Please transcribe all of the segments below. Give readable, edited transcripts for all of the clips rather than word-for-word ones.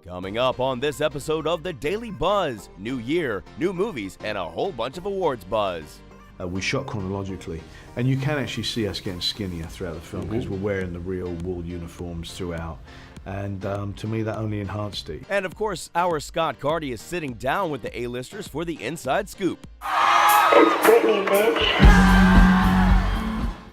Coming up on this episode of The Daily Buzz, new year, new movies, and a whole bunch of awards buzz. We shot chronologically, and you can actually see us getting skinnier throughout the film because we're wearing the real wool uniforms throughout. And to me, that only enhanced it. And of course, our Scott Carty is sitting down with the A-listers for the inside scoop. It's Britney, bitch.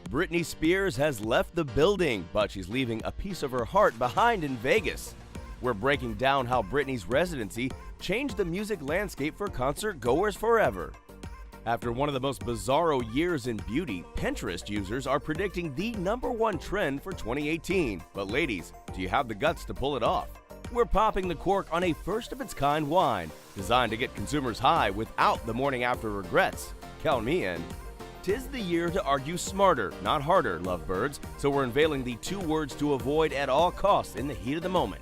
Britney Spears has left the building, but she's leaving a piece of her heart behind in Vegas. We're breaking down how Britney's residency changed the music landscape for concert goers forever. After one of the most bizarro years in beauty, Pinterest users are predicting the #1 trend for 2018. But ladies, do you have the guts to pull it off? We're popping the cork on a first-of-its-kind wine, designed to get consumers high without the morning after regrets. Count me in. 'Tis the year to argue smarter, not harder, lovebirds, so we're unveiling the 2 words to avoid at all costs in the heat of the moment.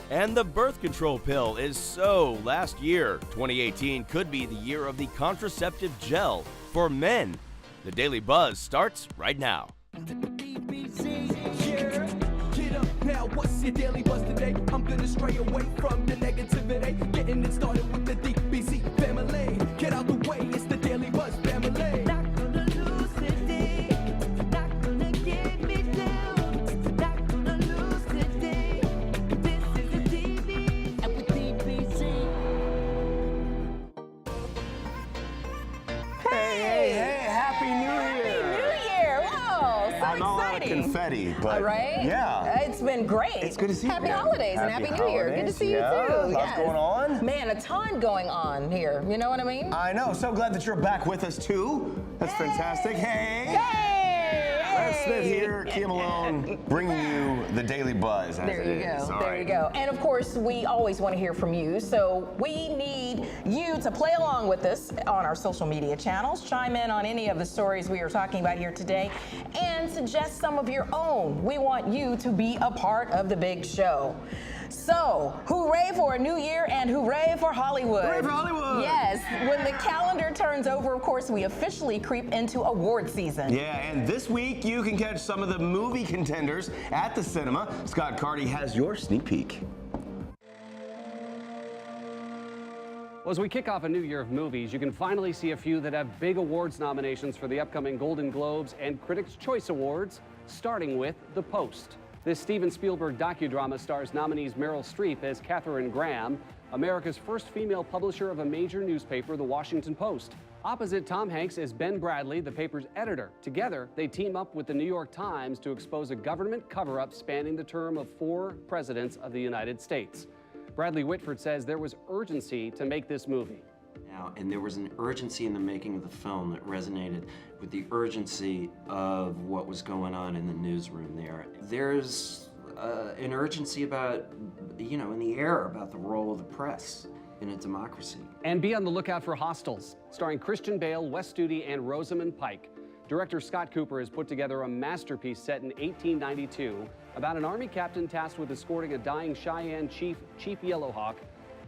And the birth control pill is so last year. 2018 could be the year of the contraceptive gel for men. The Daily Buzz starts right now. Get up now, what's your daily buzz today? I'm gonna stray away from the negativity. Getting it started with the DBC family. Get out the way, it's the Daily Buzz family. Not gonna lose today. Not gonna get me down. Not gonna lose today. This is the DB and with DBC. Hey, Happy New Year! Happy New Year! Whoa, so I'm all out of exciting. confetti, but All right? yeah. It's been great. It's good to see you. Happy holidays and Happy New Year. Good to see you yeah. too. Lots going on. Man, a ton going on here. You know what I mean? I know. So glad that you're back with us too. That's fantastic. Hey! Hey! Brad Smith here, Kia Malone, bringing you the Daily Buzz. There you go. All There right. you go. And of course, we always want to hear from you. So we need you to play along with us on our social media channels, chime in on any of the stories we are talking about here today, and suggest some of your own. We want you to be a part of the big show. So, hooray for a new year and hooray for Hollywood. Hooray for Hollywood. Yes. When the calendar turns over, of course, we officially creep into award season. Yeah, and this week you can catch some of the movie contenders at the cinema. Scott Carty has your sneak peek. Well, as we kick off a new year of movies, you can finally see a few that have big awards nominations for the upcoming Golden Globes and Critics' Choice Awards, starting with The Post. This Steven Spielberg docudrama stars nominees Meryl Streep as Katharine Graham, America's first female publisher of a major newspaper, The Washington Post. Opposite Tom Hanks is Ben Bradley, the paper's editor. Together, they team up with the New York Times to expose a government cover-up spanning the term of 4 presidents of the United States. Bradley Whitford says there was urgency to make this movie. And there was an urgency in the making of the film that resonated with the urgency of what was going on in the newsroom there. There's an urgency about, in the air about the role of the press in a democracy. And be on the lookout for Hostiles, starring Christian Bale, Wes Studi, and Rosamund Pike. Director Scott Cooper has put together a masterpiece set in 1892 about an Army captain tasked with escorting a dying Cheyenne chief, Chief Yellowhawk,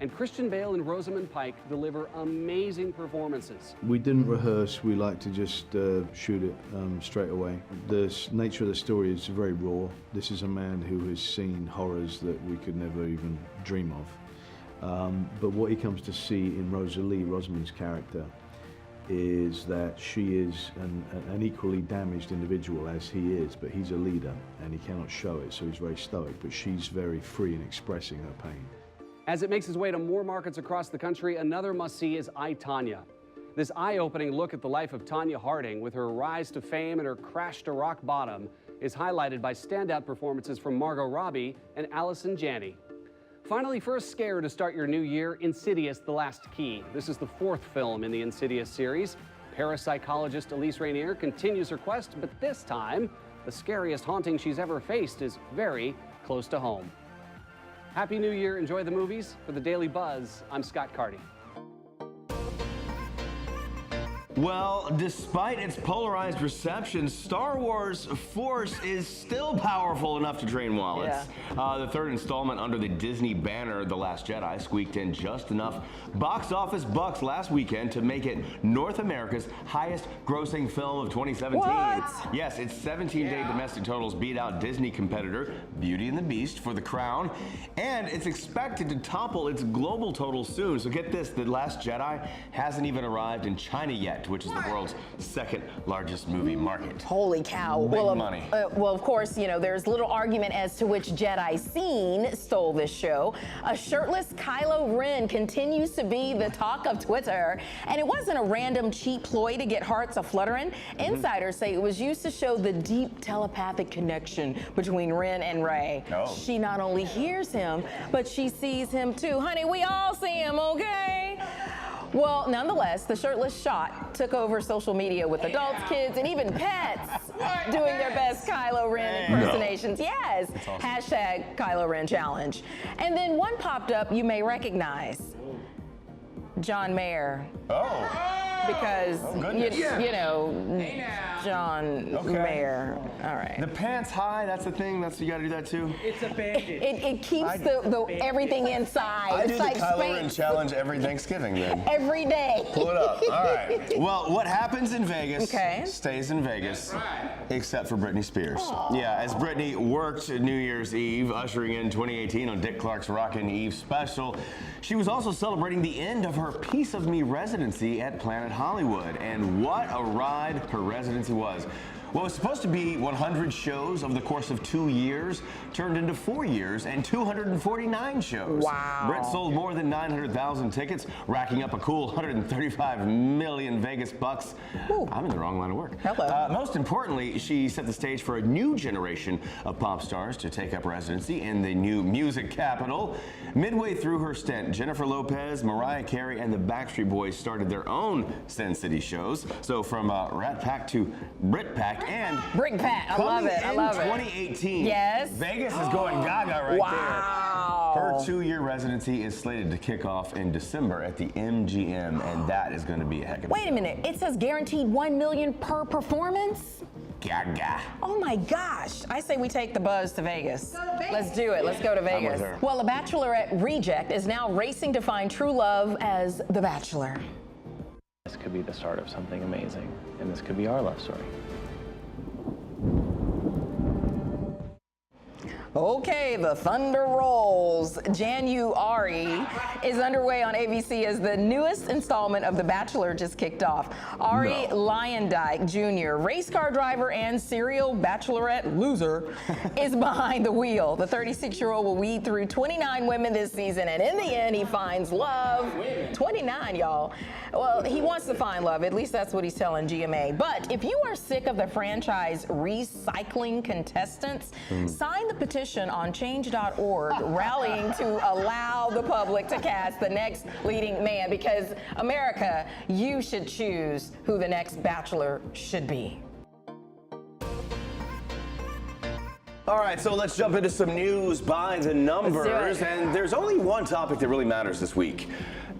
and Christian Bale and Rosamund Pike deliver amazing performances. We didn't rehearse, we like to just shoot it straight away. The nature of the story is very raw. This is a man who has seen horrors that we could never even dream of. But what he comes to see in Rosamund's character, is that she is an equally damaged individual as he is, but he's a leader and he cannot show it, so he's very stoic, but she's very free in expressing her pain. As it makes its way to more markets across the country, another must-see is I, Tonya. This eye-opening look at the life of Tonya Harding, with her rise to fame and her crash to rock bottom, is highlighted by standout performances from Margot Robbie and Allison Janney. Finally, for a scare to start your new year, Insidious: The Last Key. This is the 4th film in the Insidious series. Parapsychologist Elise Rainier continues her quest, but this time, the scariest haunting she's ever faced is very close to home. Happy New Year, enjoy the movies. For the Daily Buzz, I'm Scott Carty. Well, despite its polarized reception, Star Wars Force is still powerful enough to drain wallets. The third installment under the Disney banner, The Last Jedi, squeaked in just enough box office bucks last weekend to make it North America's highest grossing film of 2017. What? Yes, its 17-day domestic totals beat out Disney competitor Beauty and the Beast for the crown, and it's expected to topple its global total soon. So get this, The Last Jedi hasn't even arrived in China yet, which is the world's second largest movie market. Holy cow. Big money. Well, of course, you know, there's little argument as to which Jedi scene stole this show. A shirtless Kylo Ren continues to be the talk of Twitter, and it wasn't a random cheap ploy to get hearts a-fluttering. Insiders say it was used to show the deep telepathic connection between Ren and Rey. Oh. She not only hears him, but she sees him too. Honey, we all see him, okay? Well, nonetheless, the shirtless shot took over social media with adults, kids, and even pets doing their best Kylo Ren impersonations. Yes, awesome. Hashtag Kylo Ren challenge. And then one popped up you may recognize. John Mayer. Oh. Because, you know, John Mayer. All right. The pants high, that's the thing. You gotta do that too. It's a bandage. It keeps everything inside. I it's do like the Kylo space. Ren challenge every Thanksgiving then. Every day. Pull it up. All right. Well, what happens in Vegas stays in Vegas, except for Britney Spears. Aww. Yeah, as Britney worked New Year's Eve, ushering in 2018 on Dick Clark's Rockin' Eve special, she was also celebrating the end of her Piece of Me residency at Planet Hollywood. And what a ride her residency was. Well, it was supposed to be 100 shows over the course of 2 years, turned into 4 years and 249 shows. Wow. Brit sold more than 900,000 tickets, racking up a cool 135 million Vegas bucks. Ooh. I'm in the wrong line of work. Hello. Most importantly, she set the stage for a new generation of pop stars to take up residency in the new music capital. Midway through her stint, Jennifer Lopez, Mariah Carey, and the Backstreet Boys started their own Sin City shows. So from Rat Pack to Brit Pack, and Brick Pat, I love it. I love it. 2018. Yes. Vegas is going gaga right wow. there. Her 2-year residency is slated to kick off in December at the MGM, and that is going to be a heck of a Wait a minute. It says guaranteed $1 million per performance? Gaga. Oh my gosh. I say we take the buzz to Vegas. Let's do it. Let's go to Vegas. I'm with her. Well, a Bachelorette reject is now racing to find true love as the Bachelor. This could be the start of something amazing, and this could be our love story. Okay, the thunder rolls. January is underway on ABC as the newest installment of The Bachelor just kicked off. Ari Lyondike Jr., race car driver and serial Bachelorette loser, is behind the wheel. The 36-year-old will weed through 29 women this season, and in the end, he finds love. 29, y'all. Well, he wants to find love. At least that's what he's telling GMA. But if you are sick of the franchise recycling contestants, sign the petition on change.org rallying to allow the public to cast the next leading man, because America, you should choose who the next Bachelor should be. All right, so let's jump into some news by the numbers. And there's only one topic that really matters this week.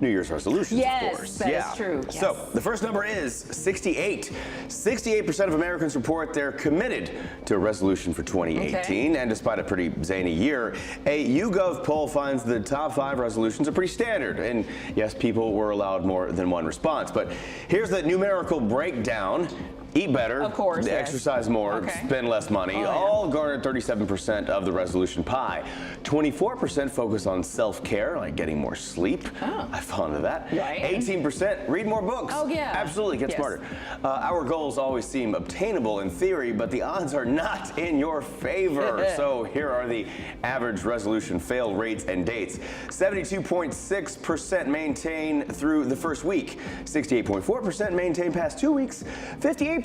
New Year's resolutions, of course. That is true. Yes. So the first number is 68. 68% of Americans report they're committed to a resolution for 2018. Okay. And despite a pretty zany year, a YouGov poll finds the top 5 resolutions are pretty standard. And yes, people were allowed more than one response. But here's the numerical breakdown. Eat better, of course, exercise more, spend less money, all garnered 37% of the resolution pie. 24% focus on self-care, like getting more sleep. I fall into that. Right. 18% read more books. Oh, yeah. Absolutely, get smarter. Our goals always seem obtainable in theory, but the odds are not in your favor. So here are the average resolution fail rates and dates. 72.6% maintain through the first week. 68.4% maintain past 2 weeks. 58.4%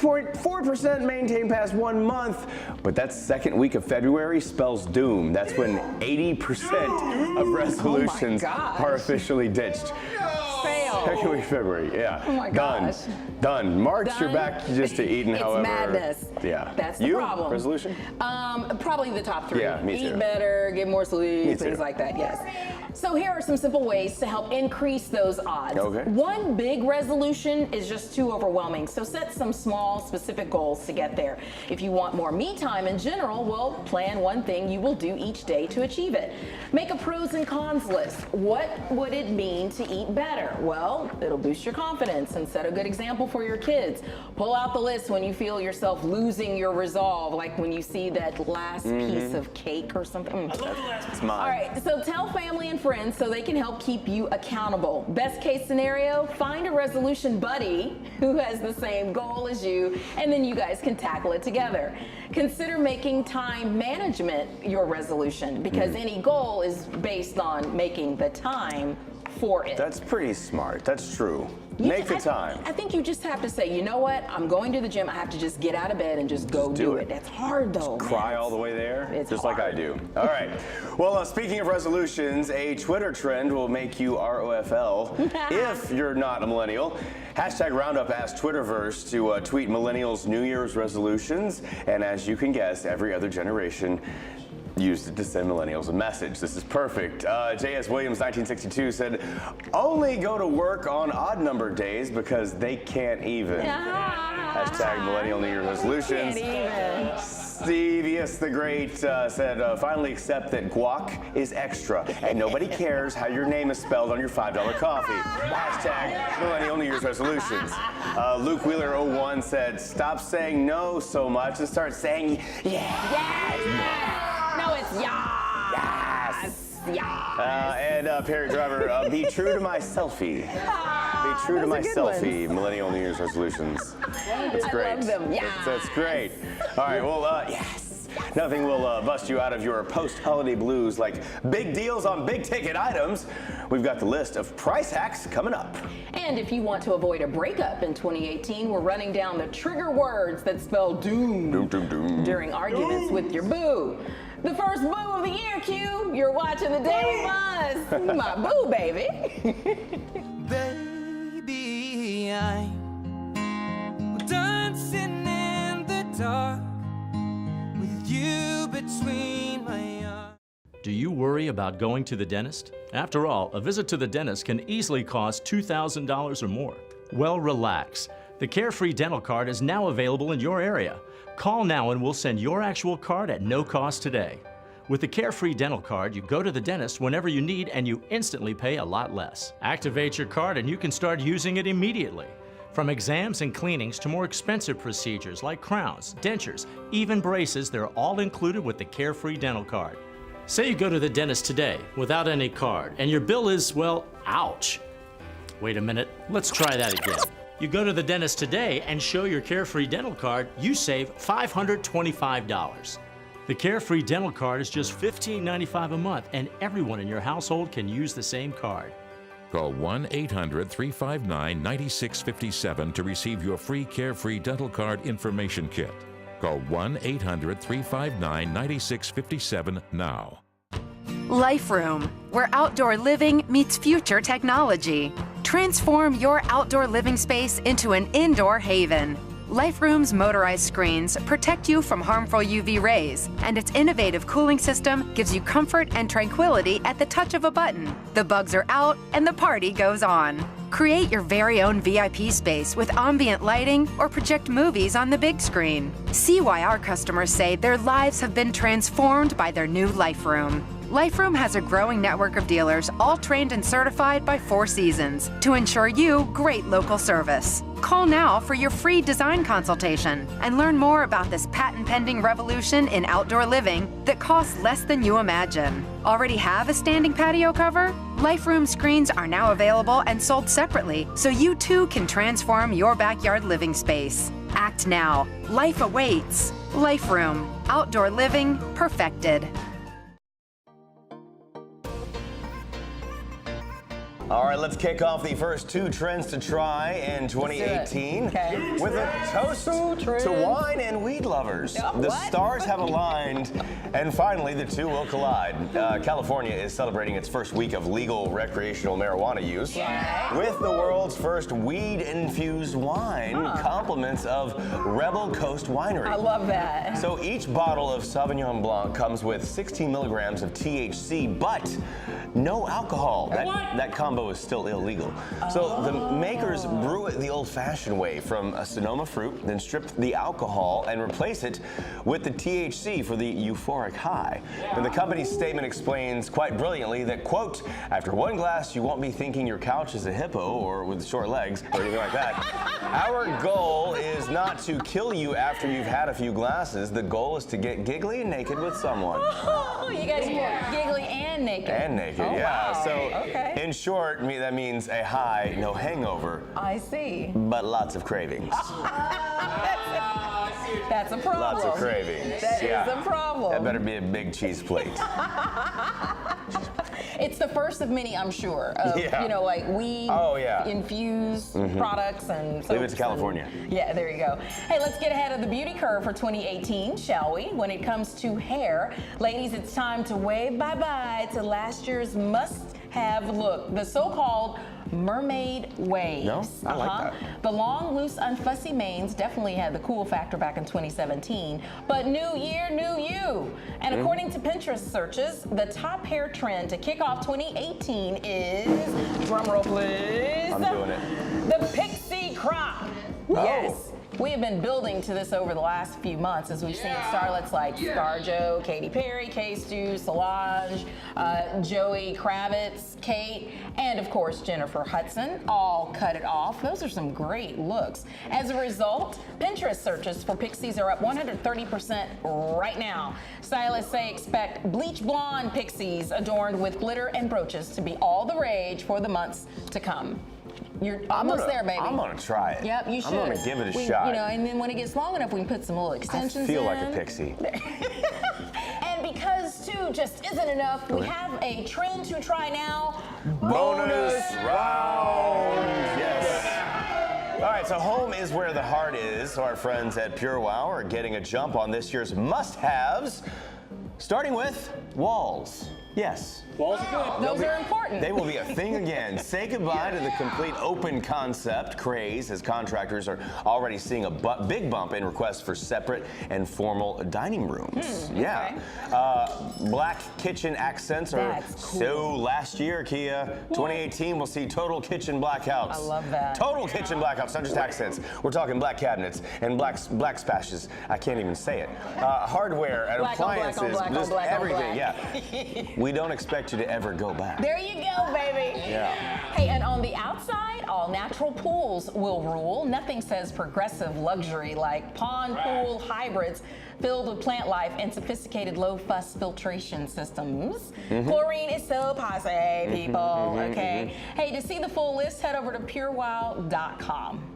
maintain past 1 month, but that second week of February spells doom. That's when 80% of resolutions are officially ditched. fail. Second week of February, yeah. Oh my gosh. Done. March, Done. you're back just to eating, It's however. madness. Yeah. That's the you? problem. Resolution? Probably the top 3. Yeah, me too. Eat better, get more sleep, Me things too. like that, yes. So here are some simple ways to help increase those odds. Okay. One big resolution is just too overwhelming, so set some small, specific goals to get there. If you want more me time in general, well, plan one thing you will do each day to achieve it. Make a pros and cons list. What would it mean to eat better? Well, it'll boost your confidence and set a good example for your kids. Pull out the list when you feel yourself losing your resolve, like when you see that last piece of cake or something. I love the last piece. Mine. All right, so tell family and friends so they can help keep you accountable. Best case scenario, find a resolution buddy who has the same goal as you, and then you guys can tackle it together. Consider making time management your resolution, because any goal is based on making the time for it. That's pretty smart. That's true. You Make the I time. I think you just have to say, you know what? I'm going to the gym. I have to just get out of bed and just go do it. That's hard though. Cry all the way there, It's just hard. like I do. All right. Well, speaking of resolutions, a Twitter trend will make you ROFL if you're not a millennial. Hashtag Roundup asked Twitterverse to tweet millennials' New Year's resolutions, and as you can guess, every other generation used it to send millennials a message. This is perfect. J.S. Williams, 1962, said, "Only go to work on odd number days because they can't even." Hashtag millennial New Year's resolutions. Can't even. Stevie the Great said, "Finally accept that guac is extra and nobody cares how your name is spelled on your $5 coffee." Hashtag millennial New Year's resolutions. Luke Wheeler 01 said, "Stop saying no so much and start saying yes." Yes. No, it's yes. Yes. And Perry Driver, "Be true to my selfie." Be true to my selfie. Millennial New Year's resolutions. That's great. I love them. Yeah. That's great. All right. Well, yes. Nothing will bust you out of your post-holiday blues like big deals on big-ticket items. We've got the list of price hacks coming up. And if you want to avoid a breakup in 2018, we're running down the trigger words that spell doom, Doom, doom, doom. during arguments with your boo. The first boo of the year, Q. You're watching the Daily Buzz. My boo, baby. Baby, I'm dancing in the dark with you between my arms. Do you worry about going to the dentist? After all, a visit to the dentist can easily cost $2,000 or more. Well, relax. The Carefree dental card is now available in your area. Call now and we'll send your actual card at no cost today. With the Carefree dental card, you go to the dentist whenever you need and you instantly pay a lot less. Activate your card and you can start using it immediately. From exams and cleanings to more expensive procedures like crowns, dentures, even braces, they're all included with the Carefree dental card. Say you go to the dentist today without any card and your bill is, well, ouch. Wait a minute, let's try that again. You go to the dentist today and show your Carefree dental card, you save $525. The Carefree dental card is just $15.95 a month and everyone in your household can use the same card. Call 1-800-359-9657 to receive your free Carefree dental card information kit. Call 1-800-359-9657 now. Life Room, where outdoor living meets future technology. Transform your outdoor living space into an indoor haven. Life Room's motorized screens protect you from harmful UV rays, and its innovative cooling system gives you comfort and tranquility at the touch of a button. The bugs are out and the party goes on. Create your very own VIP space with ambient lighting or project movies on the big screen. See why our customers say their lives have been transformed by their new Life Room. Life Room has a growing network of dealers, all trained and certified by 4 Seasons, to ensure you great local service. Call now for your free design consultation and learn more about this patent-pending revolution in outdoor living that costs less than you imagine. Already have a standing patio cover? Life Room screens are now available and sold separately, so you too can transform your backyard living space. Act now. Life awaits. Life Room. Outdoor living perfected. All right, let's kick off the first 2 trends to try in 2018 with a toast to wine and weed lovers. The stars have aligned, and finally the two will collide. California is celebrating its first week of legal recreational marijuana use with the world's first weed-infused wine, compliments of Rebel Coast Winery. I love that. So each bottle of Sauvignon Blanc comes with 16 milligrams of THC, but no alcohol. That combo is still illegal. So the makers brew it the old-fashioned way from a Sonoma fruit, then strip the alcohol and replace it with the THC for the euphoric high. And the company's statement explains quite brilliantly that, quote, after one glass, you won't be thinking your couch is a hippo or with short legs or anything like that. Our goal is not to kill you after you've had a few glasses. The goal is to get giggly and naked with someone. Oh, you guys are giggly and naked. And naked, yeah. Wow. So, in short, that means a high, no hangover. I see. But lots of cravings. That's a problem. Lots of cravings. That is a problem. That better be a big cheese plate. It's the first of many, I'm sure, of, you know, like weed infused products and soaps. Leave it to California. Yeah, there you go. Hey, let's get ahead of the beauty curve for 2018, shall we? When it comes to hair, ladies, it's time to wave bye-bye to last year's must-have look, the so-called mermaid waves. No, I like that. The long, loose, unfussy manes definitely had the cool factor back in 2017, but new year, new you. And according to Pinterest searches, the top hair trend to kick off 2018 is, drumroll please, I'm doing it. the pixie crop. Yes. We have been building to this over the last few months as we've seen starlets like ScarJo, Katy Perry, K-Stu, Solange, Joey Kravitz, Kate, and of course Jennifer Hudson all cut it off. Those are some great looks. As a result, Pinterest searches for pixies are up 130% right now. Stylists say expect bleach blonde pixies adorned with glitter and brooches to be all the rage for the months to come. You're almost there, baby. I'm gonna try it. Yep, you should. I'm gonna give it a shot. You know, and then when it gets long enough, we can put some little extensions in. I feel like a pixie. And because two just isn't enough, we have a trend to try now. Bonus round. Yes. All right, so home is where the heart is. So our friends at Pure Wow are getting a jump on this year's must-haves, starting with walls. Yes. Walls are good. Those are important. They will be a thing again. Say goodbye to the complete open concept craze, as contractors are already seeing a big bump in requests for separate and formal dining rooms. Black kitchen accents are so last year, Kia. 2018 will see total kitchen blackouts. I love that. Total kitchen blackouts, not just accents. We're talking black cabinets and black splashes. I can't even say it. Hardware and appliances, just everything. Yeah. We don't expect you to ever go back. There you go, baby. Yeah. Hey, and on the outside, all natural pools will rule. Nothing says progressive luxury like pond pool hybrids filled with plant life and sophisticated low-fuss filtration systems. Chlorine is so passe, people, okay? Hey, to see the full list, head over to purewow.com.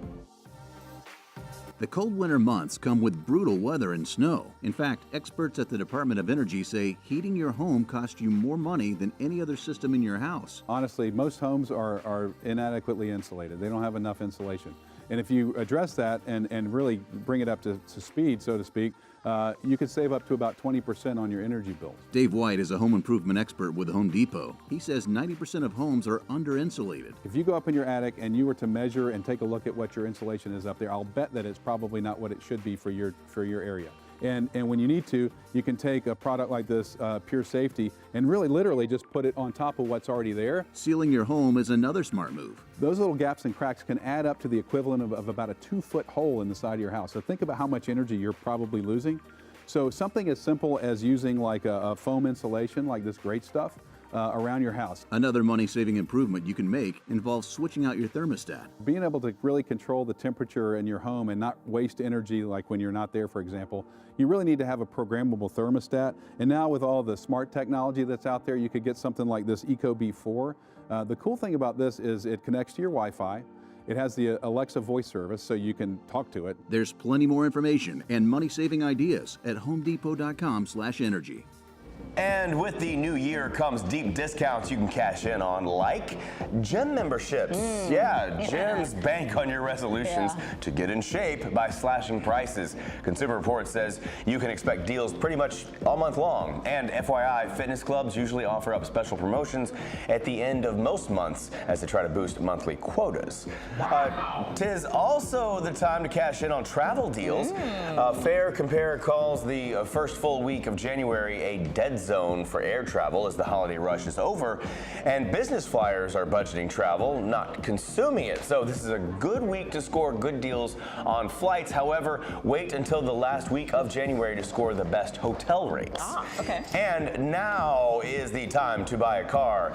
The cold winter months come with brutal weather and snow. In fact, experts at the Department of Energy say heating your home costs you more money than any other system in your house. Honestly, most homes are inadequately insulated. They don't have enough insulation. And if you address that and really bring it up to speed, so to speak, you could save up to about 20% on your energy bills. Dave White is a home improvement expert with Home Depot. He says 90% of homes are under-insulated. If you go up in your attic and you were to measure and take a look at what your insulation is up there, I'll bet that it's probably not what it should be for your area. And when you need to, you can take a product like this, Pure Safety, and really literally just put it on top of what's already there. Sealing your home is another smart move. Those little gaps and cracks can add up to the equivalent of about a 2-foot hole in the side of your house. So think about how much energy you're probably losing. So something as simple as using like a foam insulation, like this great stuff, around your house. Another money-saving improvement you can make involves switching out your thermostat. Being able to really control the temperature in your home and not waste energy like when you're not there, for example, you really need to have a programmable thermostat. And now with all the smart technology that's out there, you could get something like this Ecobee 4. The cool thing about this is it connects to your Wi-Fi. It has the Alexa voice service, so you can talk to it. There's plenty more information and money-saving ideas at homedepot.com/energy. And with the new year comes deep discounts you can cash in on, like gym memberships. Gyms bank on your resolutions to get in shape by slashing prices. Consumer Reports says you can expect deals pretty much all month long. And FYI, fitness clubs usually offer up special promotions at the end of most months as they try to boost monthly quotas. Tis also the time to cash in on travel deals. Fair Compare calls the first full week of January a dead zone for air travel as the holiday rush is over, and business flyers are budgeting travel, not consuming it. So this is a good week to score good deals on flights. However, wait until the last week of January to score the best hotel rates. And now is the time to buy a car.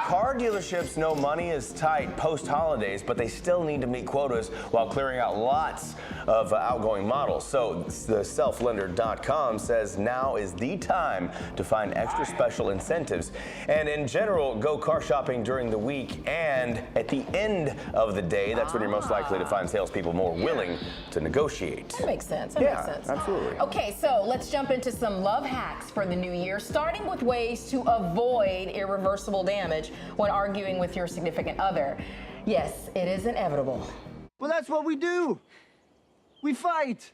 Car dealerships know money is tight post-holidays, but they still need to meet quotas while clearing out lots of outgoing models. So the selflender.com says now is the time to find extra special incentives. And in general, go car shopping during the week and at the end of the day. That's when you're most likely to find salespeople more willing to negotiate. That makes sense. That makes sense. Absolutely. Okay, so let's jump into some love hacks for the new year, starting with ways to avoid irreversible damage when arguing with your significant other. Yes, it is inevitable. Well, that's what we do. We fight.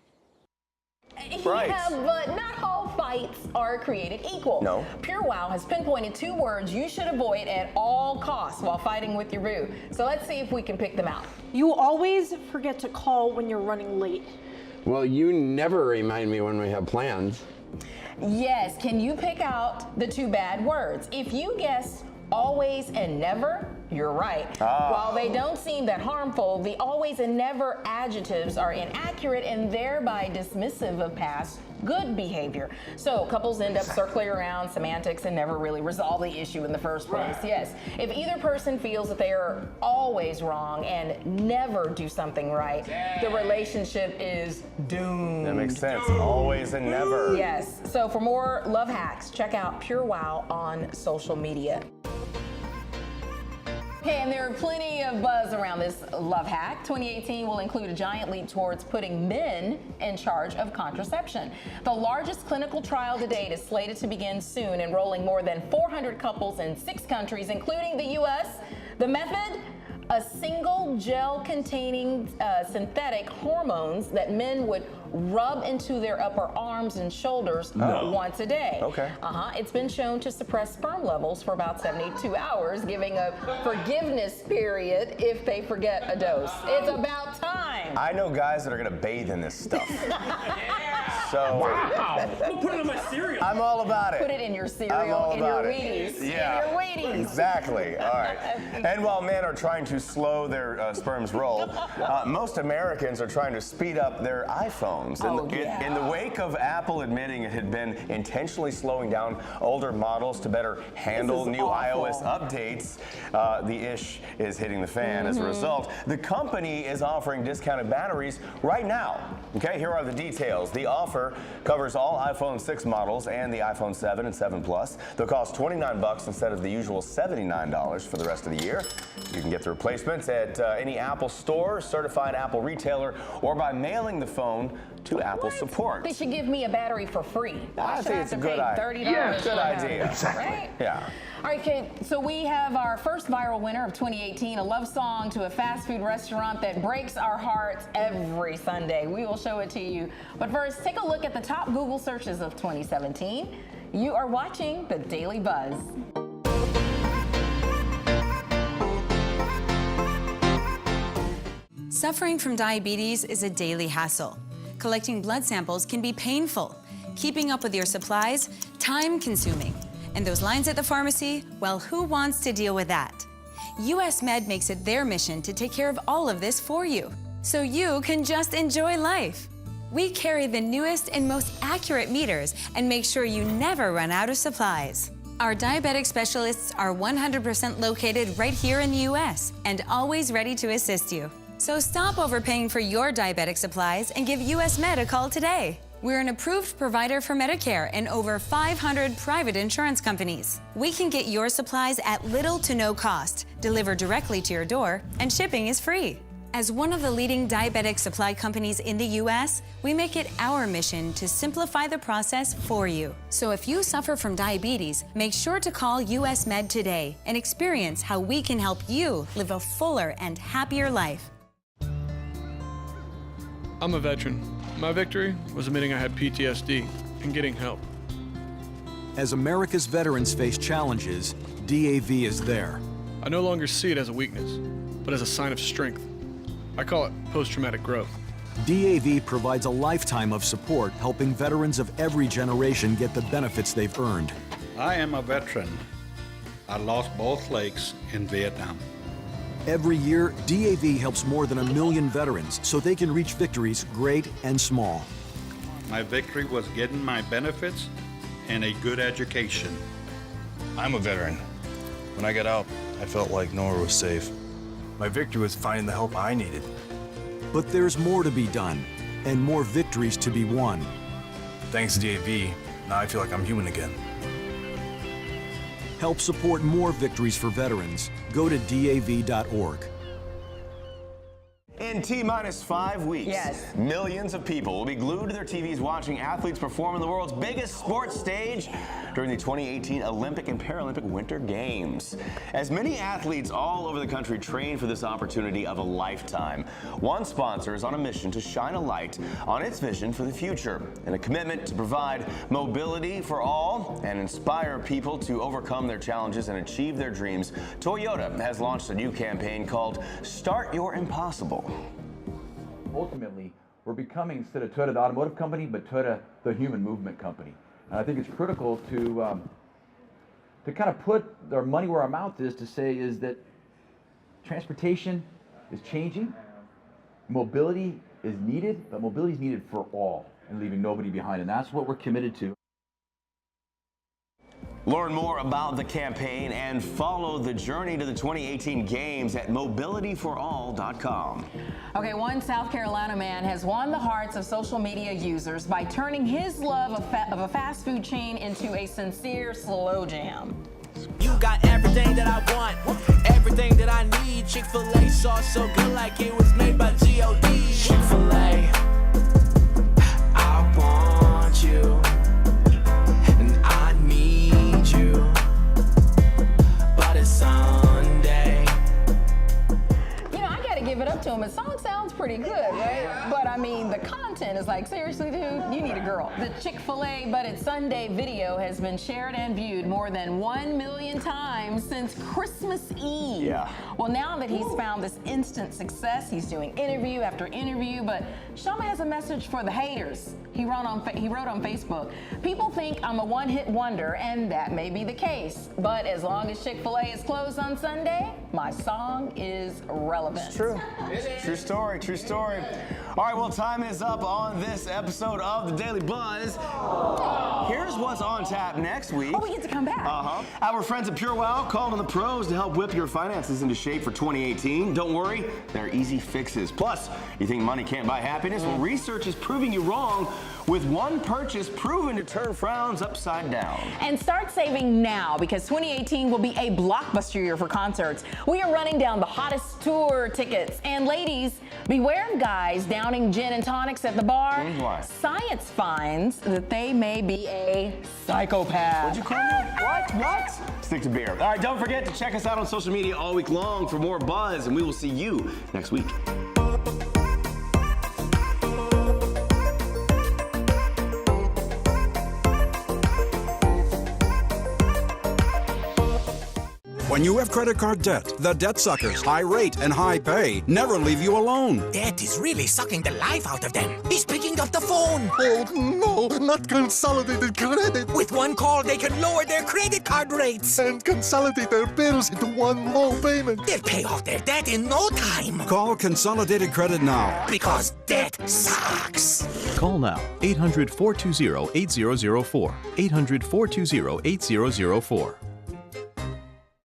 Yeah, but not all fights are created equal. No. Pure Wow has pinpointed 2 words you should avoid at all costs while fighting with your boo. So let's see if we can pick them out. You always forget to call when you're running late. Well, you never remind me when we have plans. Yes, can you pick out the 2 bad words? If you guess always and never, you're right. While they don't seem that harmful, the always and never adjectives are inaccurate and thereby dismissive of past good behavior. So couples end up circling around semantics and never really resolve the issue in the first place. Yes, if either person feels that they are always wrong and never do something right, the relationship is doomed. That makes sense. Always and never. Yes. So for more love hacks, check out Pure Wow on social media. Okay, and there are plenty of buzz around this love hack. 2018 will include a giant leap towards putting men in charge of contraception. The largest clinical trial to date is slated to begin soon, enrolling more than 400 couples in 6 countries, including the U.S. The method? A single gel containing synthetic hormones that men would rub into their upper arms and shoulders once a day. It's been shown to suppress sperm levels for about 72 hours, giving a forgiveness period if they forget a dose. It's about time. I know guys that are going to bathe in this stuff. So, Don't put it in my cereal. I'm all about it. Put it in your cereal, in your Wheaties. Yeah. In your Wheaties. Exactly. All right. And while men are trying to slow their sperms roll, most Americans are trying to speed up their iPhones. In the wake of Apple admitting it had been intentionally slowing down older models to better handle new iOS updates, the ish is hitting the fan as a result. The company is offering discounted batteries right now. Okay, here are the details. The offer covers all iPhone 6 models and the iPhone 7 and 7 Plus. They'll cost $29 instead of the usual $79 for the rest of the year. You can get the replacements at any Apple store, certified Apple retailer, or by mailing the phone to Apple support. They should give me a battery for free. I think it's a good idea. $30 Good idea. Exactly. Right? Yeah. All right, Kate, so we have our first viral winner of 2018, a love song to a fast food restaurant that breaks our hearts every Sunday. We will show it to you. But first, take a look at the top Google searches of 2017. You are watching The Daily Buzz. Suffering from diabetes is a daily hassle. Collecting blood samples can be painful. Keeping up with your supplies, time-consuming. And those lines at the pharmacy, well, who wants to deal with that? US Med makes it their mission to take care of all of this for you, so you can just enjoy life. We carry the newest and most accurate meters and make sure you never run out of supplies. Our diabetic specialists are 100% located right here in the US and always ready to assist you. So stop overpaying for your diabetic supplies and give US Med a call today. We're an approved provider for Medicare and over 500 private insurance companies. We can get your supplies at little to no cost, delivered directly to your door, and shipping is free. As one of the leading diabetic supply companies in the U.S., we make it our mission to simplify the process for you. So if you suffer from diabetes, make sure to call US Med today and experience how we can help you live a fuller and happier life. I'm a veteran. My victory was admitting I had PTSD and getting help. As America's veterans face challenges, DAV is there. I no longer see it as a weakness, but as a sign of strength. I call it post-traumatic growth. DAV provides a lifetime of support, helping veterans of every generation get the benefits they've earned. I am a veteran. I lost both legs in Vietnam. Every year, DAV helps more than 1 million veterans so they can reach victories great and small. My victory was getting my benefits and a good education. I'm a veteran. When I got out, I felt like nowhere was safe. My victory was finding the help I needed. But there's more to be done, and more victories to be won. Thanks to DAV, now I feel like I'm human again. Help support more victories for veterans. Go to DAV.org. In T-minus 5 weeks, millions of people will be glued to their TVs watching athletes perform in the world's biggest sports stage during the 2018 Olympic and Paralympic Winter Games. As many athletes all over the country train for this opportunity of a lifetime, one sponsor is on a mission to shine a light on its vision for the future and a commitment to provide mobility for all and inspire people to overcome their challenges and achieve their dreams. Toyota has launched a new campaign called Start Your Impossible. Ultimately, we're becoming, instead of Toyota the automotive company, but Toyota the human movement company. And I think it's critical to kind of put our money where our mouth is, to say is that transportation is changing, mobility is needed, but mobility is needed for all and leaving nobody behind. And that's what we're committed to. Learn more about the campaign and follow the journey to the 2018 Games at mobilityforall.com. Okay, one South Carolina man has won the hearts of social media users by turning his love of a fast food chain into a sincere slow jam. You got everything that I want, everything that I need. Chick-fil-A sauce so good like it was made by G.O.D. Chick-fil-A, I want you. Sunday. You know, I gotta give it up to him. His song sounds pretty good, right? But I mean, the content is like, seriously, dude, you need a girl. The Chick-fil-A But It's Sunday video has been shared and viewed more than 1 million times since Christmas Eve. Yeah. Well, now that he's found this instant success, he's doing interview after interview, but Shama has a message for the haters. He wrote on Facebook, people think I'm a one-hit wonder, and that may be the case. But as long as Chick-fil-A is closed on Sunday, my song is relevant. It's true. True story, true story. All right, well, time is up on this episode of The Daily Buzz. Here's what's on tap next week. Oh, we get to come back. Our friends at Pure Wow called on the pros to help whip your finances into shape for 2018. Don't worry, there are easy fixes. Plus, you think money can't buy happiness? Well, research is proving you wrong, with one purchase proven to turn frowns upside down. And start saving now, because 2018 will be a blockbuster year for concerts. We are running down the hottest tour tickets. And ladies, beware of guys downing gin and tonics at the bar. Why? Science finds that they may be a psychopath. What'd you call me? What? Stick to beer. All right, don't forget to check us out on social media all week long for more buzz, and we will see you next week. When you have credit card debt, the debt suckers, high rate and high pay, never leave you alone. Debt is really sucking the life out of them. He's picking up the phone. Oh, no, not Consolidated Credit. With one call, they can lower their credit card rates. And consolidate their bills into one low payment. They'll pay off their debt in no time. Call Consolidated Credit now. Because debt sucks. Call now, 800-420-8004. 800-420-8004.